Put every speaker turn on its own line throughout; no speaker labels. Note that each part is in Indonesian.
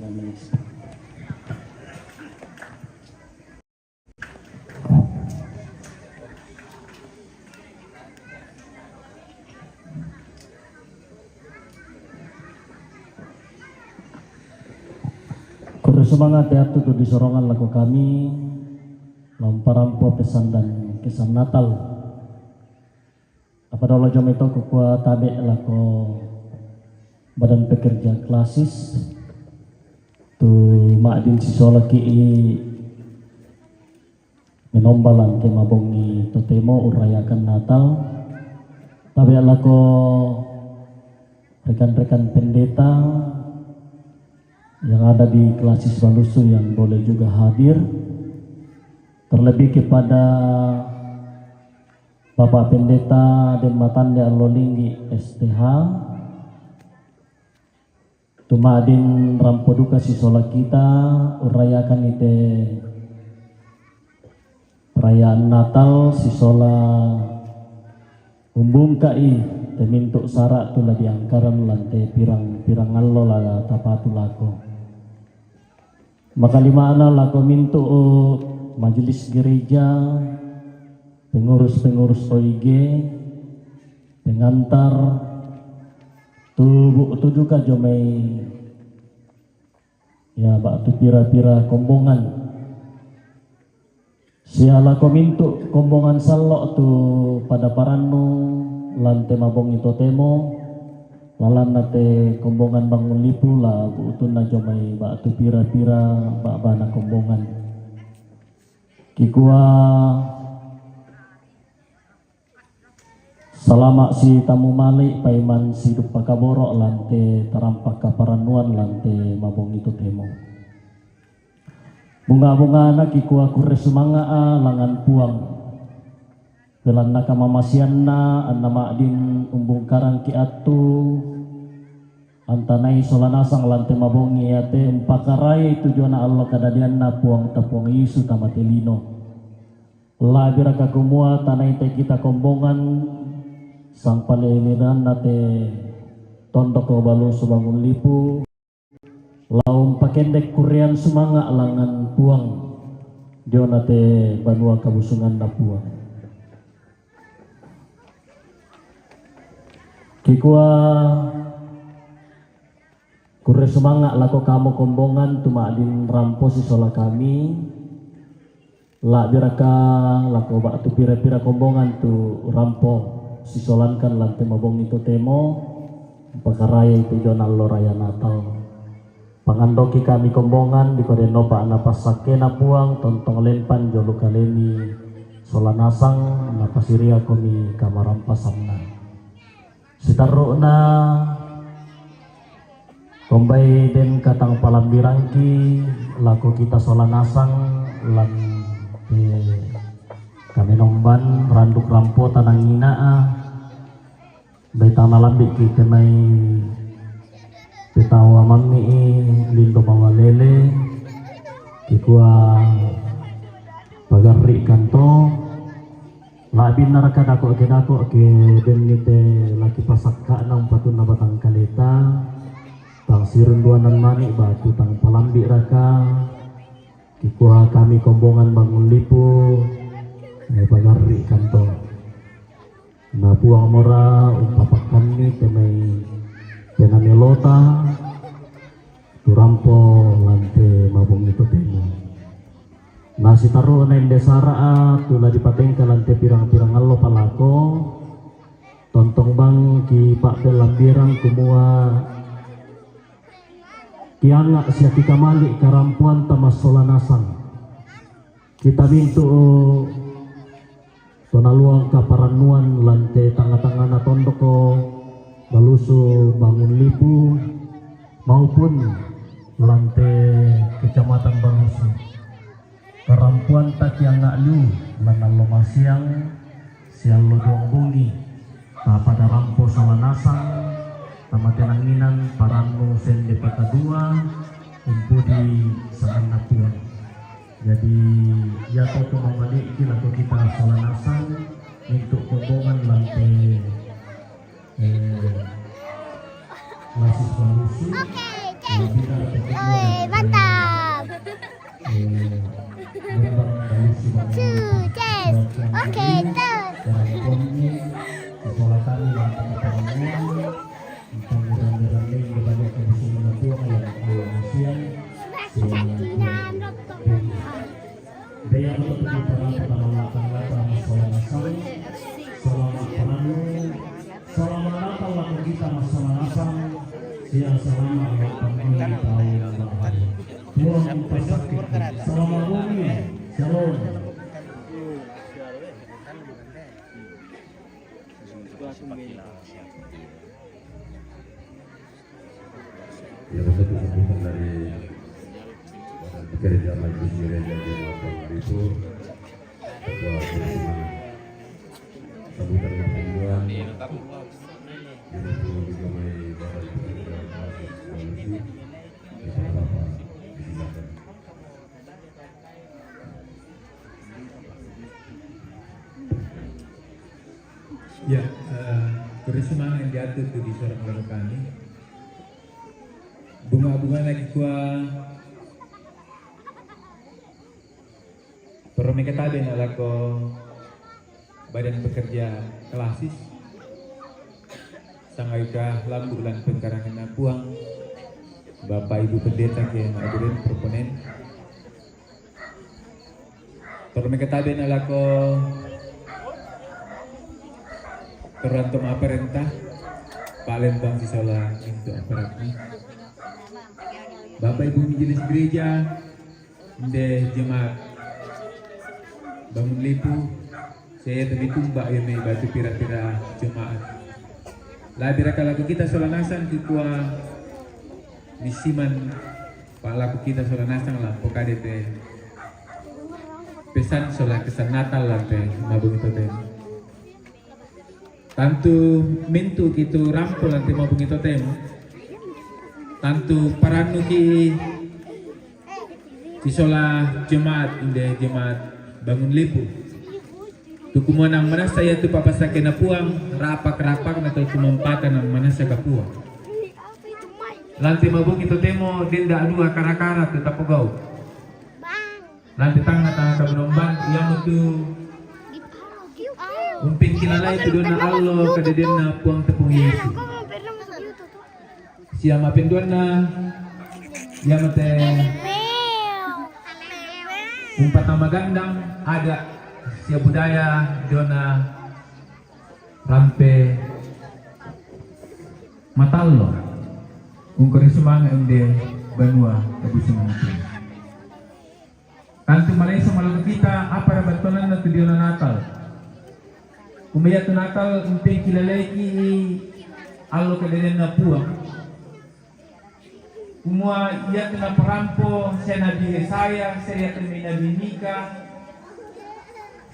Manis. Kuri semangat ya tuh di sorongan lagu kami lamparampo pesan dan kesan Natal. Apa dolo jom itu kukua tabe lako badan pekerja klasis tu makdin sisola ki menombalan ke mabongi totemo urayakan Natal. Tabe lako rekan-rekan pendeta yang ada di klasis Balusu yang boleh juga hadir, terlebih kepada Bapak Pendeta dan Matanda Alolinggi STH tumadin rampoduka sisola kita urayakan ite perayaan Natal sisola umbungkai temintuk sarak tula diangkaran lantai pirang allo la tapatu lako maka limana lako mintu majelis gereja, pengurus-pengurus OIG, pengantar tu juga jomai ya bak tu pira-pira kombongan siala komintu kombongan salok tu pada paranu lante mabong itu temo lalan nate kombongan bangun lipu lah utun na jomai bak tu pira-pira bak bana kombongan kikua selama si tamu malik paiman si dupa kaborok lante terampak kaparanuan lante mabong itu temo bunga-bunga anak kikua kure semanga langan puang belan naka mamasianna anna makdin umbung karang ki atu antanai solanasang lante mabongi ate umpakarai tujuana Allah kadadianna puang tapuang Yesu tamatelino labira kakumua tanai te kita kombongan sang paleliran nate tondok obalu subangun lipu laum pakendek kurian sumanga langan puang dio nate banua kabusungan na puang kikua kure semangat lako kamu kombongan tumadin rampo sisola kami la biraka lako bak tu pira-pira kombongan tu rampo sisolankan lantai mabong itu temo pakaraya itu jona lo raya Natal pangandoki kami kombongan di kode nopa napasake na puang tontong lempan jolu kalemi solanasang napasiria komi kamarampasamna sitaruna kombai den katang palambirangki laku kita solanasang lan kami nomban randuk rampo tanang inaa betang nalambik kita mai betawa mami lindo mawalele kikua bagarri kanto labin naraka dako ke ben nite laki pasakka nang patun na batang kaleta tang sirunduanan mani batu tang palambi raka kikua kami kombongan bangun lipu bagarri kanto na puang mora umpapakan ni temai pena melota turampo lante mabong itu temo nasi taruh na indesara tula dipatengka lante pirang-pirang allo palako tontong bang ki pak pelambirang kumua kianga siaki kamali karampuan tamas solanasang kita mintu tonaluang kaparanuan lante tanga-tanga na tondoko Balusu bangun lipu maupun lante kecamatan Balusu karampuan tak yang ngaklu lanalo masiang siang lo doang bungi pada rampo solanasang tamatenanginan paranu sen depata dua umpu di sangan napuan jadi ya toko mamalik laku kita solanasang untuk kombongan lantai masih Balusu
Mantap. Sukses. Oke, terus.
Ya, untuk kesembuhan dari Badan Pekerja Majelis Gereja Jemaat itu Ketua Bersama Sambutan Pertemuan Direktur Digamai Badan Pekerja Koalisi Kepada Bapak disilakan.
Ya, keresahan yang diatur itu di seorang keluarga kami. Bunga-bunga lagi kuah peromeka tabe nalako Badan Pekerja Klasis sangaika lambu lan pengkarangan napuang Bapak Ibu Pendeta ke hadirin proponen peromeka tabe nalako Kerantum Aparentah Palembang Sisola untuk aparatnya Bapak Ibu Majelis Gereja Nde Jemaat Bangun Lipu saya demi tumbak ya may batu pira-pira jemaat labira kalaku kita solanasan kikua misiman palaku kita solanasan lah pokade te pesan sola kesan Natal lah te mabung itu te tantu mintu kitu rampul nanti mabung itu te tantu paranu ki sisola jemaat inde jemaat Bangun Lipu tuku manang manasa ya tu papasake na puang rapak-rapak na tu kumampatan ng manasa ka puang lanti mabuk itu temo dinda adua kara-kara tu tapugaw lanti tanga-tanga ka benomban yang itu umping kilala itu doon na Allah kadeden na puang tepung Yesus siya mapinduan na yamate umpat na magandang ada siya budaya dona rampe matallo kung karisumanga inde banua kabusungan ito kanto malay sa malaga kita apara batonan na tudiyo na Natal kumaya to Natal umping kilalay ki allo kadenen na puang kumua iya kena perampo saya Nabi Yesaya saya kena Nabi Mika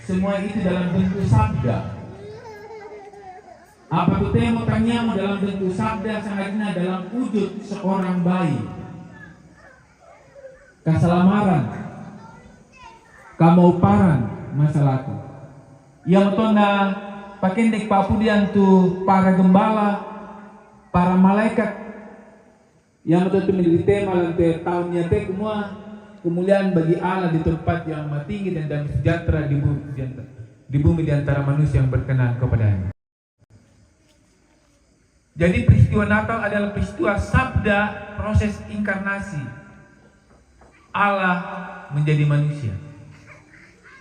semua itu dalam bentuk sabda apa tu temo tanyamu dalam bentuk sabda sangatnya dalam wujud seorang bayi keselamaran kamauparan masalahku yang tona pakendek papudian tu para gembala para malaikat yang itu menjadi tema lantai tahunnya teh semua kemuliaan bagi Allah di tempat yang tinggi dan damai sejahtera di bumi di antara manusia yang berkenan kepadanya. Jadi peristiwa Natal adalah peristiwa sabda proses inkarnasi Allah menjadi manusia.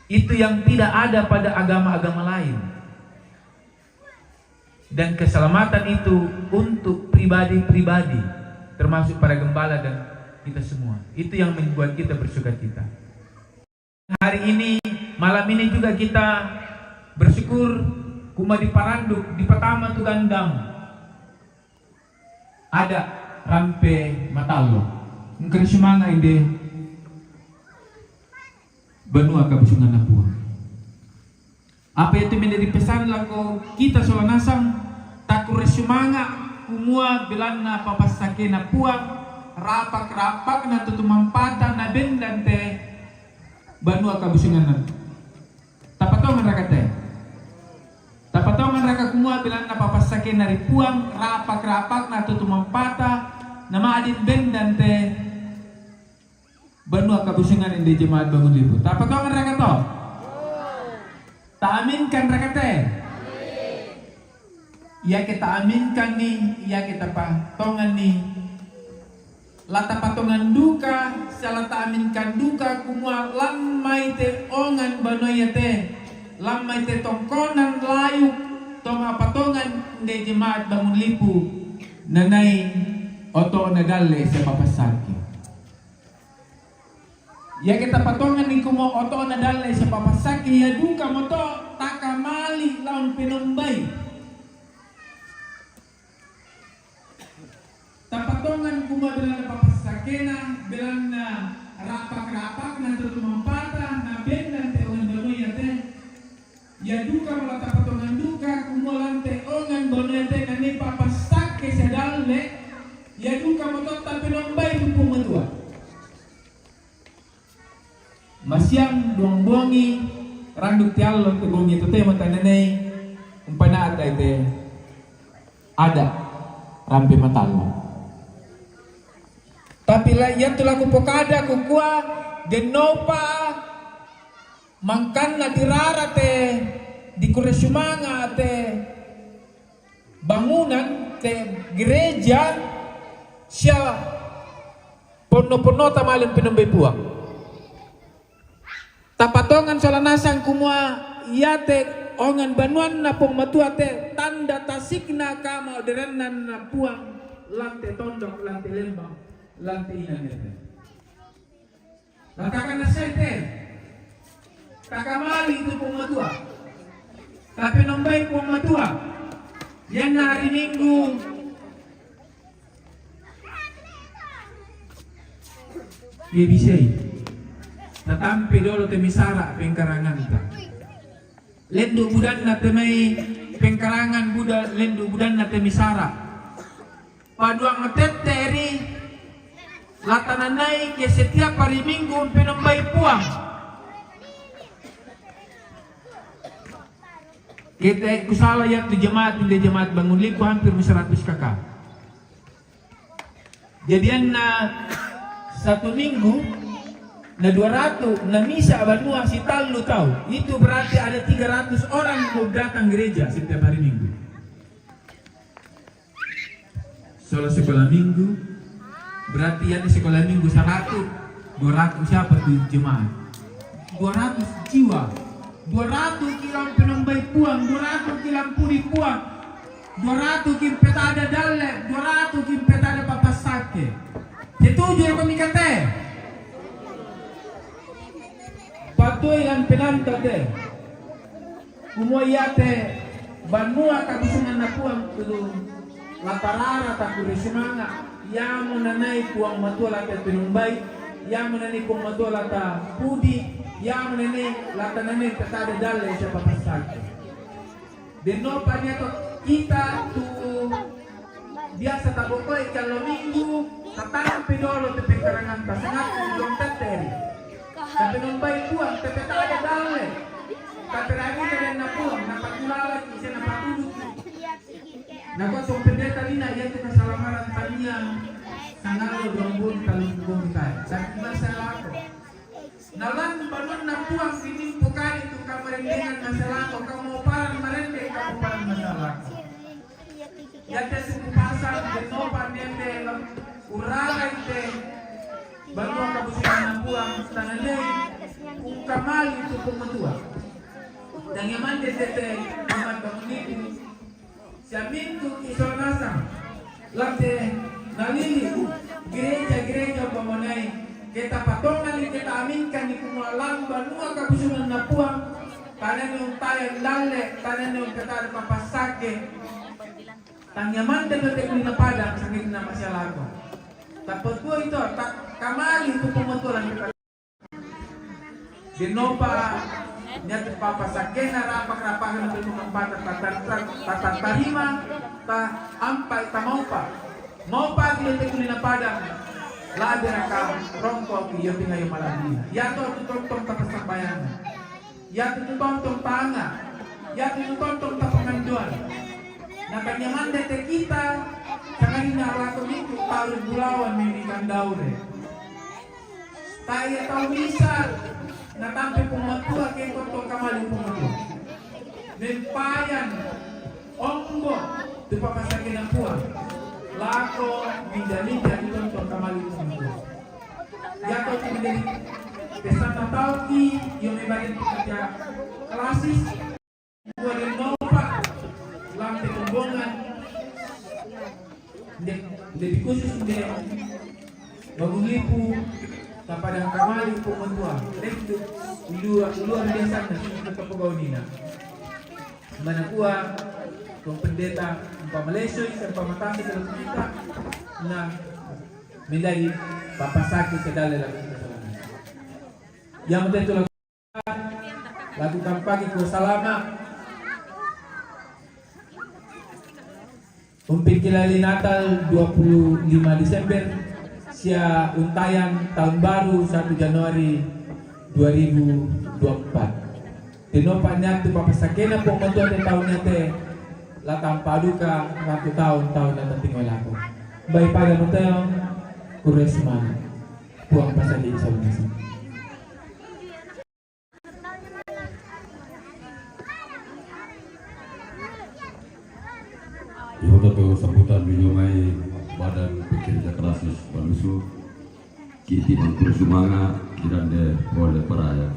Itu yang tidak ada pada agama-agama lain. Dan keselamatan itu untuk pribadi-pribadi termasuk para gembala dan kita semua. Itu yang membuat kita bersukacita. Hari ini, malam ini juga kita bersyukur kuma di Paranduk, di Pertama tu Gandang ada rampe matallo. Ngkari sumanga ide benua kabusungan Napua. Apa itu menjadi pesan laku kita solanasang takur sumanga kumua bilanna papasake na puang rapak-rapak na tutumampatan na bendan te banua kabusungan tapataw man raka te tapataw man raka kumua bilanna papasake na ripuang rapak-rapak na tutumampata nama adit ben dan te Banua kabusungan di jemaat bangun lipu. Tak patongan mereka to? Tak aminkan mereka te? Ya kita aminkan nih, ya kita patongan nih. Lata patongan duka, salah tak aminkan duka kumua lamai te ongan banoya te, lamai te tongkonan layu, tonga patongan di jemaat bangun lipu, nanai oto nagale sa papasaki. Ya kita patongan ni kumo oto nadalay sa papasaki ya duka mo to takamali laun pinumbay. Tapatongan kumo bilang papasaki na bilang na rapak-rapak na tutumampata na bendan te ongan banoy te. Ya duka mo tapatongan duka kumo lante ongan banoy te na ni papasaki sa dalne. Ya duka mo to tapinumbay pupung matua. Masyang duang buangi randuk tialon ke bungi itu teh mantananay umpana ada ite ada rampe matalo. Tapi lah yan tulaku pokada kukua denopa mangkan na tirara te di Kuresumanga te bangunan te gereja siya pono-pono tamalin pinambay puang. Tapatongan solanasang kumua yate ongan banuan na pong matuate tanda tasikna kama oderenan na puang lante tondok lante lembang lante inan nete. Nakakan na sete takamali itu pong matua tapi nombay pong matua yan na hari Minggu Ibisay tatampi dolo te misara pengkarangan ta. Lendu budan na te may pengkarangan buda lendu budan na te misara. Paduang mateteri latananay ke setiap hari Minggu pinumbay puang. Kita kusala yang di jemaat bangun lipu hampir 100 kakak. Jadian na satu minggu na 200 na misa banua si talu tahu itu berarti ada 300 orang mau datang gereja setiap hari Minggu. Soal sekolah Minggu berarti ada sekolah Minggu 100 200 siapa tuh jemaat 200 jiwa 200 kilang penambay puang 200 kilang puri puang 200 kim peta ada dalle 200 kim peta ada papasake. Setuju ya kami kata patuloy lang pinanta te. Umuayate banua kabusungan na puang tudo latarara ta Kuresumanga. Yamo nanay puang matua lata pinumbay. Yamo nanay puang matua lata pudi. Yamo nanay lata nanay katada dale sa papasake. Deno pa niya to kita tu biasa tabokoy kalau Minggu tatang pidolo te pengkarangan ta sangat udong teteri. Tapi nombay puang, tapi tak ada dalai. Tapi lagi kalian napuang, napak kulala, isa napatulog. Nagwasong pendeta dina, yan kita salamaran tanya. Sanalo dombon talunggong tayo. Sakit masalah ako. Nalang banon napuang, sinimpukan itu kamarendengan masalah ako. Kamu parang marendeng, kamu parang masalah ako. Yate sukupasan, denopan yate, uralay te. Baru kabusungan na puang tananay kung kamali itu pumatua. Dan yaman tete amat banguniti siya Minggu isolasang late nalili gereja pamanay kita patongan ni kita aminkan ni kumualang banua kabusungan na puang tanan yung tayang lale tanan yung katara papasake tang yaman tete kuminapadang sakit na masyalago. Tapos po ito, kamali ito pumutulan kita. Dinopa, niya papasakyan na rapak-rapakan ng mga bata tatarima, ampay, tamaupa. Maupa, kaya ito na padang, labi na ka, rongko, iyo pingayo malabina. Yato, tutong tapasabayan. Yato, tutong panga. Yato, tutong tapanganduan. Nakanyaman dete kita kangarin narato itu tahu bulawan mimikan daure. Taya tahu misal natampe pumatua ke koto kamali pumatua. Nempayan onggo di papasakin ang puan. Lako minjalita di koto kamali pumatua. Yato menjadi peserta tauki yang membagian pekerja klasis buat nova lantai kembongan lebih khusus dia bangun lipu kepada kamali pementua itu luar biasa untuk pegawai nina mana kuah pendeta Malaysia serta matasi dalam kita nah menjadi Bapak Saki sedale lagi yang menjadi lakukan pagi ku salama Umpikilali Natal 25 Desember sia untayan tahun baru 1 Januari 2024 tinopanya tu papasakena po mentua te tahun nete latang paduka ratu tahun na tinggal ako bay pada mentel kuresma puang pasali sa unasa.
Yoto sambutan binyomai Badan Pekerja Klasis Balusu Kiti Mangkur Sumanga Kirande oleh Peraya.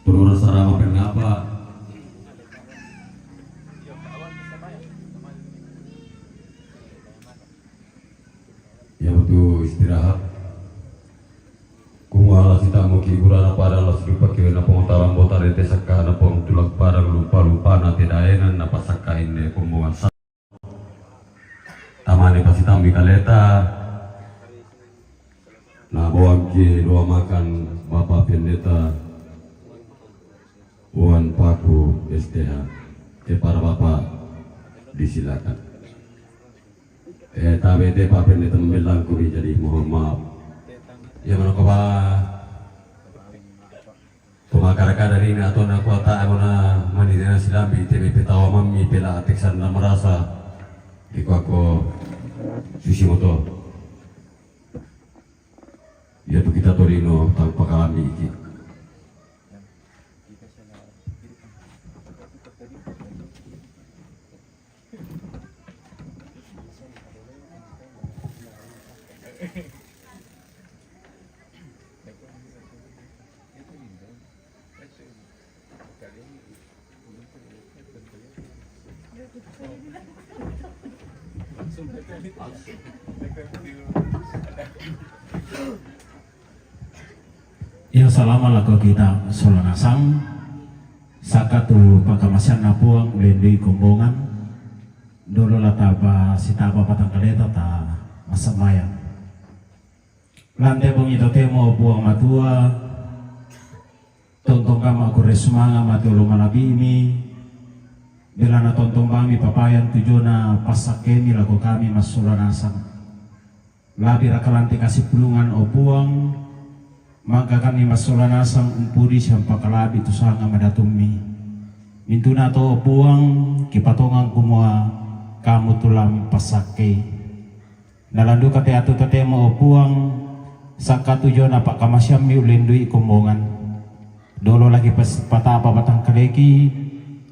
Turun sarama pengapa ya untuk istirahat kumala sita mo kiburan para las lupa ke na pengetahuan botar ete sakka na pong tulak parang lupa na tidaenan na pasakain ne pembuangan sa tamane pasitambi kaleta na bawang ki doa makan Bapak Pendeta Wan Paku STH para Bapak disilakan tabete Pak Pendeta membilang kuri jadi mohon maaf ya mana kau pemakar dari ini atau nak kuota mana mandiran silambi TBP tawa mami pela teksan na merasa di kuako susi moto ya tu kita torino tanpa kami iki
Ya salama laku kita solanasang sakatu pagkamasyan na puang ulendoy kumbongan dolo latapa sitapa patang kaleta ta masamayan lante bong ito temo puang matua tontong kama aku resmanga matulo malabimi bila na tontong kami papayan tujo na pasakemi laku kami masulanasang labi rakalante kasih pulungan o puang maka kami masulanasang umpuri siyang pakalabi tu sanga madatumi mintu na to puang kipatongang kumua kamu tulam pasake nalandu kate atu tatemo o puang saka tujo na pakamasyam mi ulendui kumbongan dolo lagi patapa batang kaleki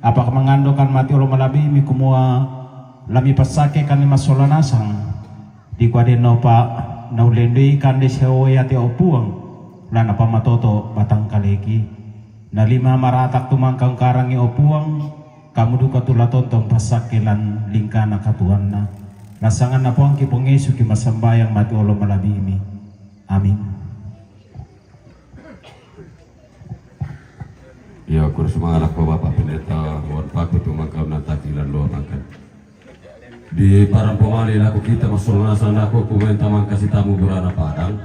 apa mangandokan mati ulo malabi mi kumua lami pasake kami masulanasang di kuade no pa na ulendui kande siyawo yate o puang lana pamatoto batang kaleki na lima maratak tumangkang karangi opuang kamu duka tula tontong pasakilan lingkana katuan na nasangan na puang kipongesu ki masambayang mati olo malabimi amin.
ya kur semangat ko Bapak Pendeta Wan Paku tumangkam na takilan lo makan di parang pemali laku kita masulunasan aku kumenta mangkasi tamu burana padang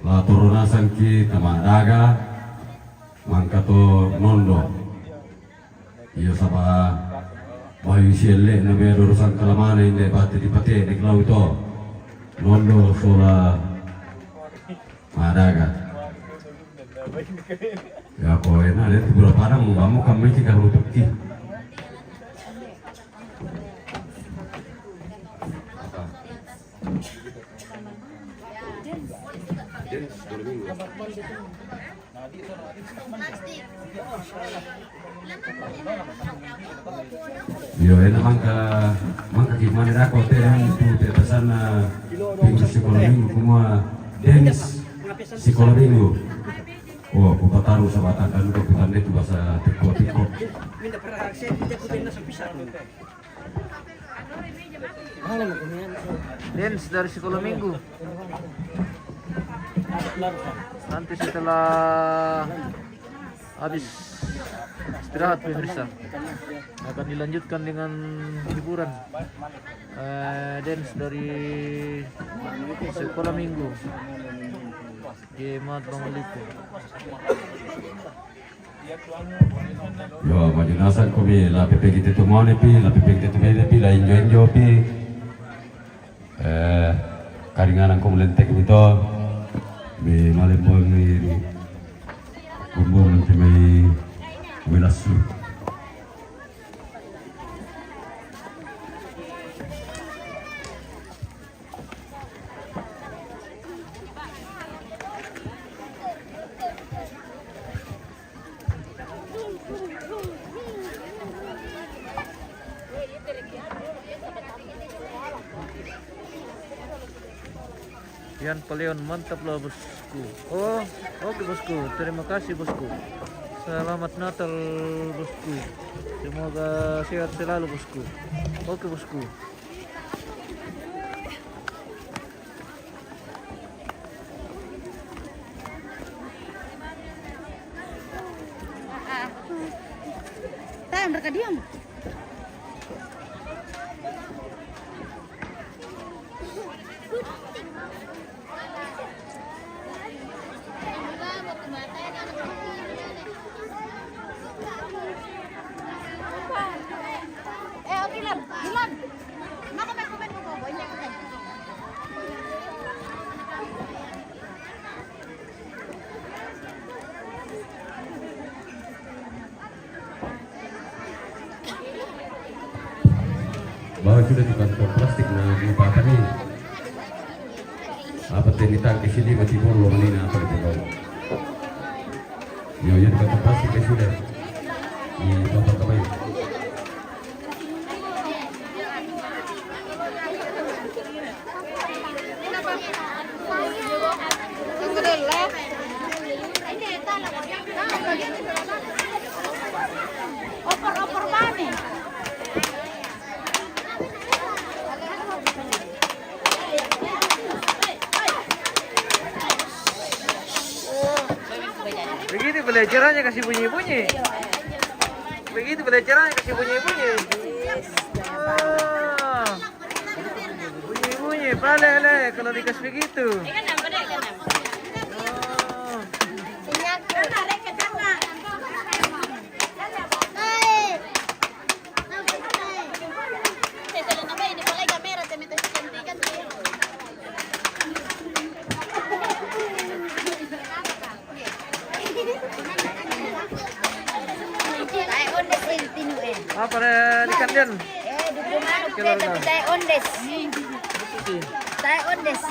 la turunasan ki tamadaga mangkato nondo iya sapa bayu sielle na may urusan kalamana hindi pati di pati di klau ito nondo sola madaga Ya kau enak lihat beberapa orang kamu kami jika rutuki. Yo enak mangka gimana dah kau itu pesan minggu sekolah minggu semua Dennis sekolah minggu. Oh, aku taruh sabatan kan untuk kita itu bahasa teko.
Dance dari sekolah minggu. Nanti setelah habis istirahat pemirsa akan dilanjutkan dengan hiburan dance dari sekolah minggu Jemaat Bangalipo.
Yo, majinasan kami la pepe kita tu mau nepi, la pepe kita tu pi, la enjoy pi. Karingan angkong lentek itu, mi malembo mi bumbung nanti mi lasu.
Yan Paleon, mantap lah bosku. Oh, oke bosku, terima kasih bosku. Selamat Natal bosku. Semoga sehat selalu bosku. Oke bosku.
Tahan mereka diam. Oke Lam, Dilan. Maka may komen mo ko, hindi ko tayo.
Bawa sudah di kantong plastik na apa nih? Apa tenitan ke sini mati bolu manina apa di bawah? Yo di kantong plastik ke sudah. Di tempat apa ini?
Opor bani.
Begitu belajarannya kasih bunyi-bunyi. Begitu belajarannya kasih bunyi-bunyi. Oh. Bunyi-bunyi, pale kalau dikasih begitu. Oh. Apa ikan den?
Tayo ondes. Tayo ondes.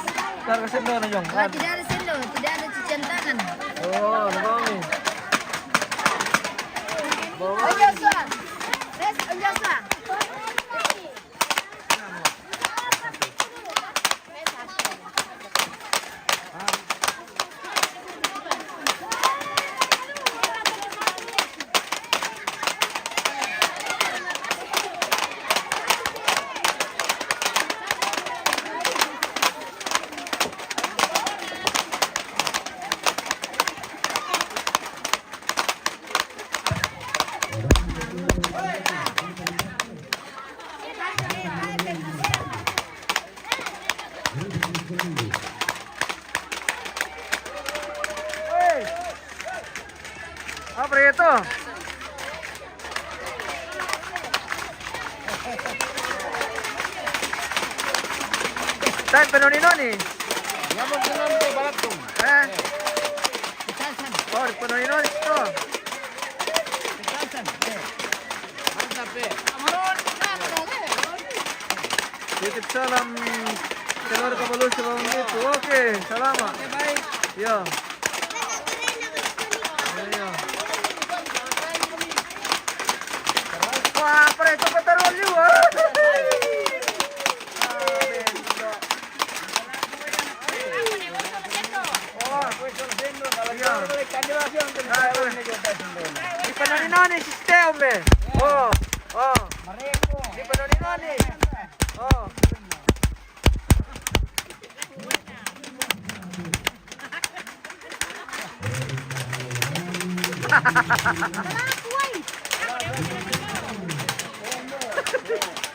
Taruh ke sendok na Jong.
Tidak ada selo, tidak ada cucian tangan.
Oh, nabawi.
Oh Joshua. Res, oh Joshua.
Apa itu? Tayo penoni-noni.
Yamo kinonte balatong.
Eh,
Itasan.
Oh, dipenuhi nonis tuh. Titip salam keluarga Balusi Bawang itu. Oke, selamat. Baik. Ya. Ya. Wah, pre coba taruh juga. Di penoni sistem be. Oh, oh. Di penoni. Oh.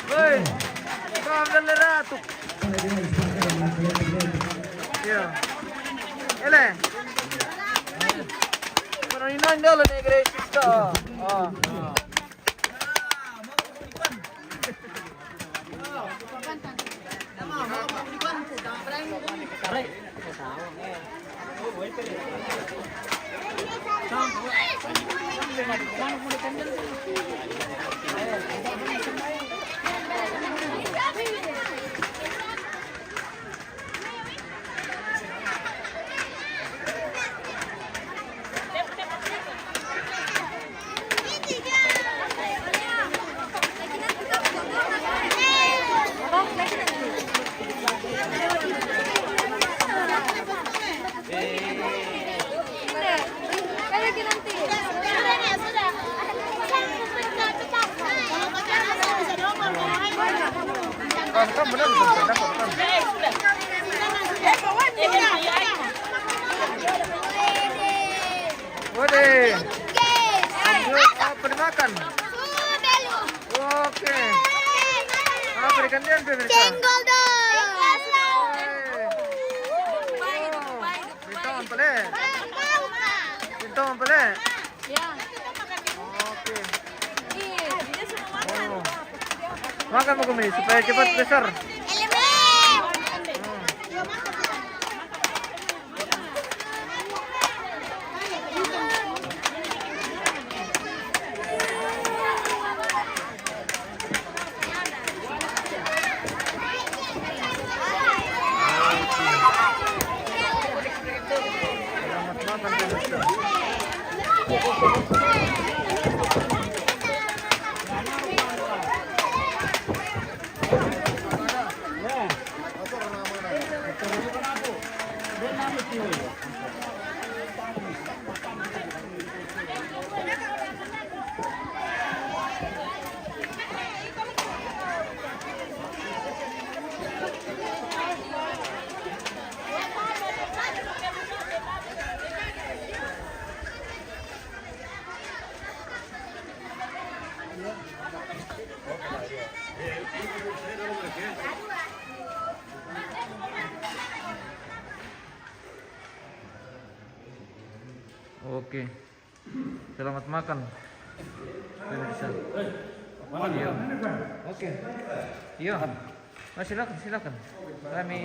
Woi, kau ambil ratu. Ya. Ele. Penoni dulu nih gratis tuh. Oh. Kan benar Waduh. Apa dimakan? Oke. Apa ikan dia pemirsa?
Cendol dong.
Bintang pele. Bintang pele.
Ya.
Oke. Oh. Makan mau kumis supaya cepat besar. Oke. Selamat makan. Pemirsa. Iya. Oke. Iya. Silakan. Kami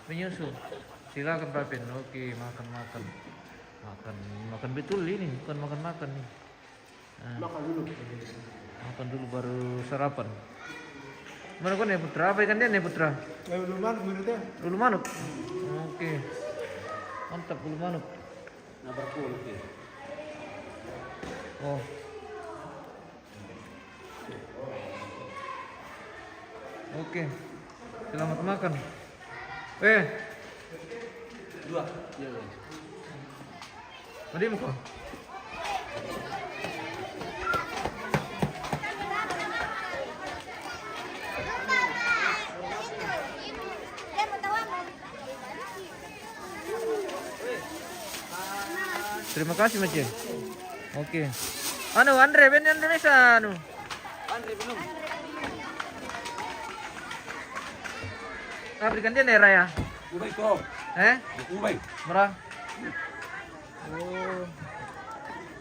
menyusul. Silakan Pak Pin. Oke, makan. Makan betul ini, bukan makan nih. Makan dulu baru sarapan. Mana kan ya Putra? Apa ikan dia nih Putra? Bulu manuk. Oke. Mantap bulu manuk. Oh. Oke. Selamat makan. Dua. Tadi muka. Terima kasih Mace. Oke. Andre bisa Andre belum. Berikan dia nih Raya.
Ubay ko. Ubay.
Murah. Oh.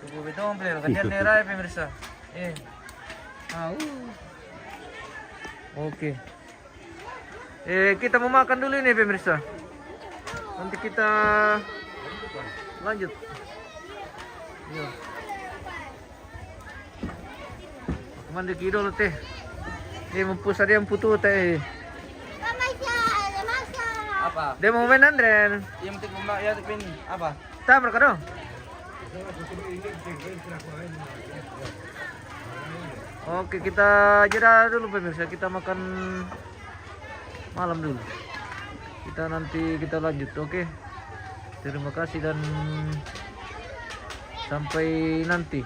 Tubuh betong player kan dia nih Raya pemirsa. Oke. Kita mau makan dulu nih pemirsa. Nanti kita lanjut. Iya. Mandi kidol teh. Dia mempusa dia putu teh.
Apa?
Dia mau main Andren.
Yang penting ya pin apa?
Tabar ka dong. Oke, kita jeda dulu pemirsa, kita makan malam dulu. Kita lanjut, oke. Terima kasih dan sampai nanti.